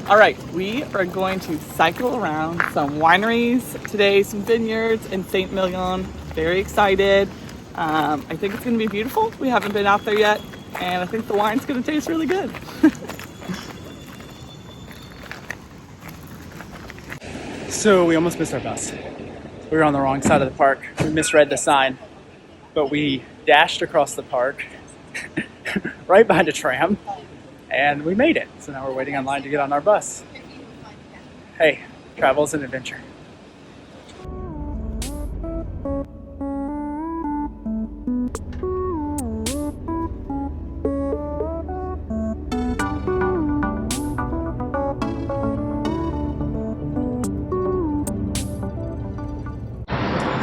All right, we are going to cycle around some wineries today, some vineyards in Saint Émilion. Very excited. I think it's going to be beautiful. We haven't been out there yet, and I think the wine's going to taste really good. So we almost missed our bus. We were on the wrong side of the park. We misread the sign, but we dashed across the park right behind a tram, and we made it. So now we're waiting online to get on our bus. Hey, travel's an adventure.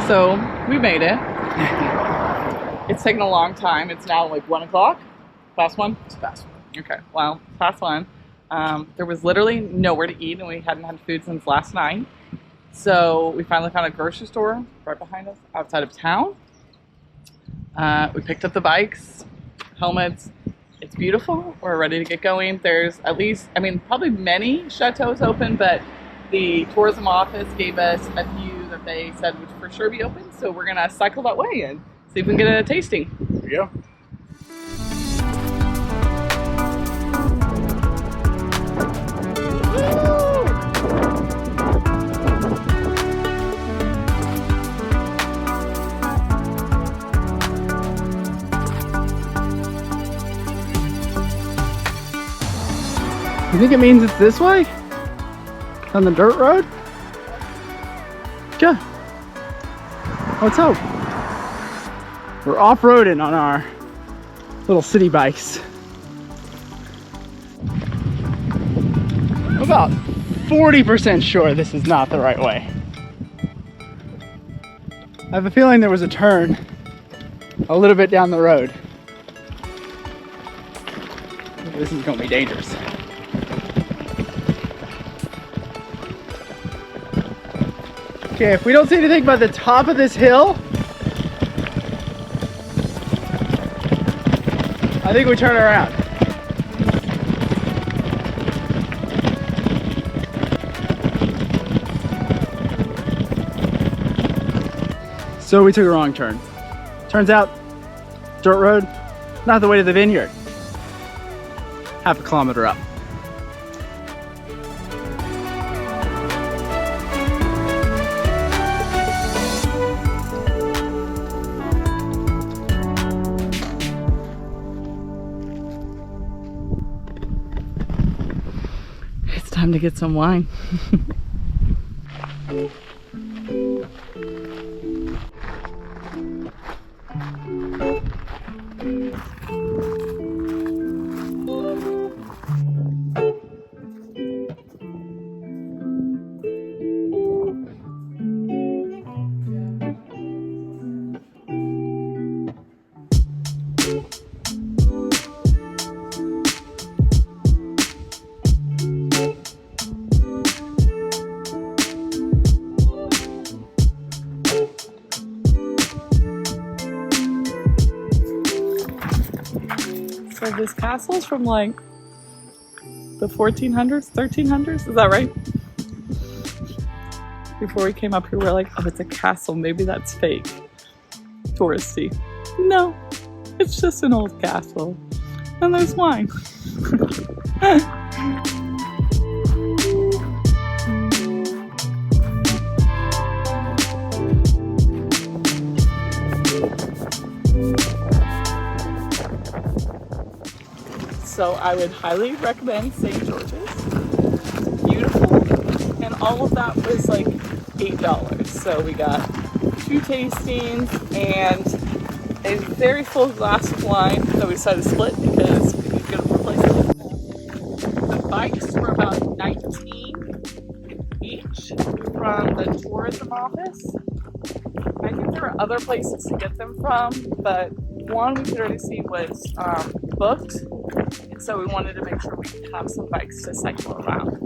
So we made it. It's taken a long time. It's now like 1 o'clock. Past one? It's fast. Okay, well, past one. There was literally nowhere to eat, and we hadn't had food since last night. So we finally found a grocery store right behind us outside of town. We picked up the bikes, helmets. It's beautiful. We're ready to get going. There's at least, probably many chateaus open, but the tourism office gave us a few that they said would for sure be open. So we're going to cycle that way and see if we can get a tasting. Here we go. You think it means it's this way? On the dirt road? Yeah. Let's hope. We're off-roading on our little city bikes. I'm about 40% sure this is not the right way. I have a feeling there was a turn a little bit down the road. This is going to be dangerous. Okay, if we don't see anything by the top of this hill, I think we turn around. So we took a wrong turn. Turns out, dirt road, not the way to the vineyard. Half a kilometer up. It's time to get some wine. So this castle's from like the 1400s, 1300s, is that right? Before we came up here, we were like, oh, it's a castle, maybe that's fake, touristy. No, it's just an old castle. And there's wine. So I would highly recommend St. George's. It's beautiful, and all of that was like $8. So we got 2 tastings and a very full glass of wine that we decided to split because we could go to more places. The bikes were about 19 each from the tourism office. I think there were other places to get them from, but one we could already see was booked, and so we wanted to make sure we could have some bikes to cycle around.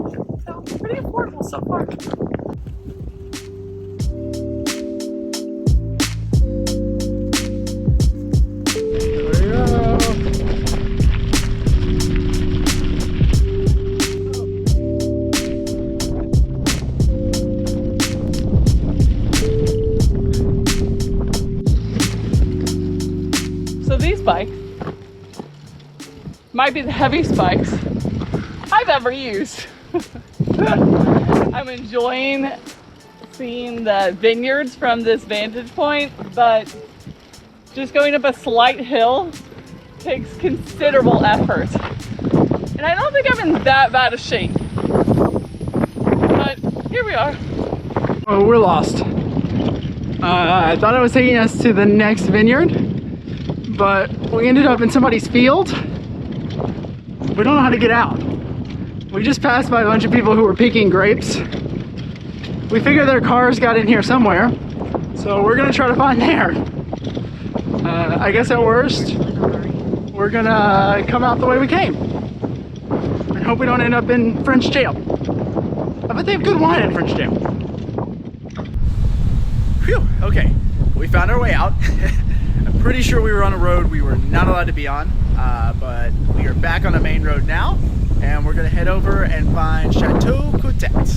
So pretty affordable so far. might be the heaviest bikes I've ever used. I'm enjoying seeing the vineyards from this vantage point, but just going up a slight hill takes considerable effort. And I don't think I'm in that bad a shape. But here we are. Oh, we're lost. I thought it was taking us to the next vineyard, but we ended up in somebody's field. We don't know how to get out. We just passed by a bunch of people who were picking grapes. We figured their cars got in here somewhere, so we're gonna try to find there. I guess at worst, we're gonna come out the way we came and hope we don't end up in French jail. I bet they have good wine in French jail. Phew, okay, we found our way out. I'm pretty sure we were on a road we were not allowed to be on, but we are back on the main road now, and we're gonna head over and find Chateau Coutet.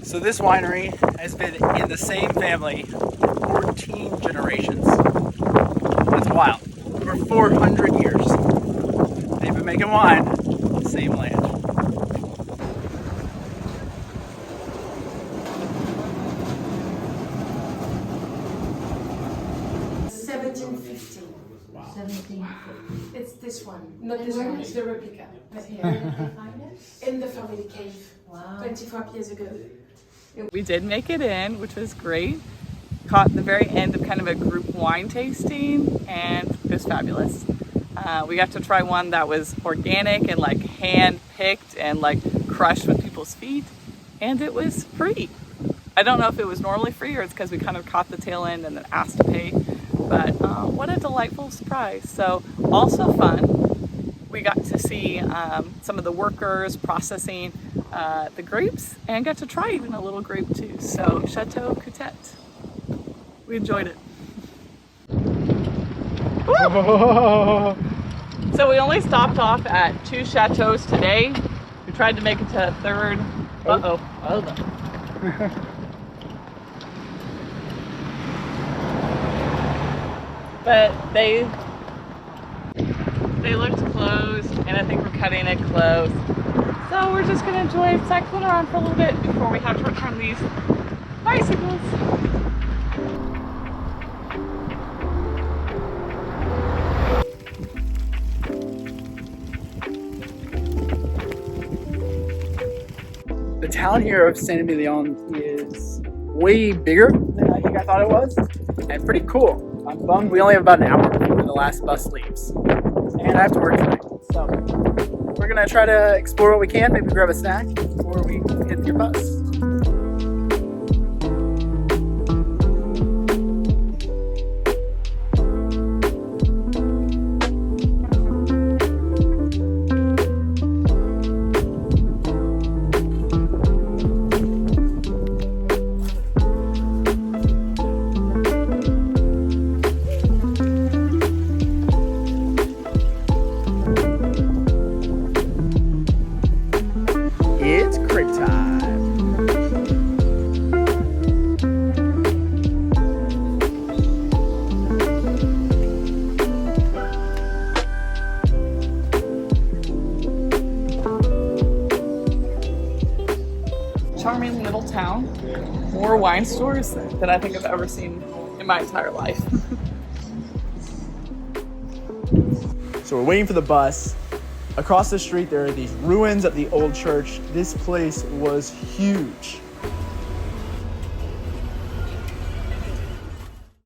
So this winery has been in the same family 14 generations. That's wild. For 400 years. They've been making wine on the same land. It's this one, not this one, it's the replica. In the family cave, 25 years ago. We did make it in, which was great. Caught the very end of kind of a group wine tasting, and it was fabulous. We got to try one that was organic and like hand picked and like crushed with people's feet, and it was free. I don't know if it was normally free or it's because we kind of caught the tail end and then asked to pay, but what a delightful surprise. So also fun. We got to see some of the workers processing the grapes and got to try even a little grape too. So Chateau Coutet. We enjoyed it. So we only stopped off at 2 chateaux today. We tried to make it to a third. Uh-oh. Oh no. But they looked closed, and I think we're cutting it close. So we're just gonna enjoy cycling around for a little bit before we have to return these bicycles. The town here of Saint Émilion is way bigger than I think I thought it was, and pretty cool. I'm bummed we only have about an hour before the last bus leaves, and I have to work tonight. So we're gonna try to explore what we can, maybe grab a snack before we hit your bus. It's crib time. Charming little town. More wine stores than I think I've ever seen in my entire life. So we're waiting for the bus. Across the street there are these ruins of the old church. This place was huge.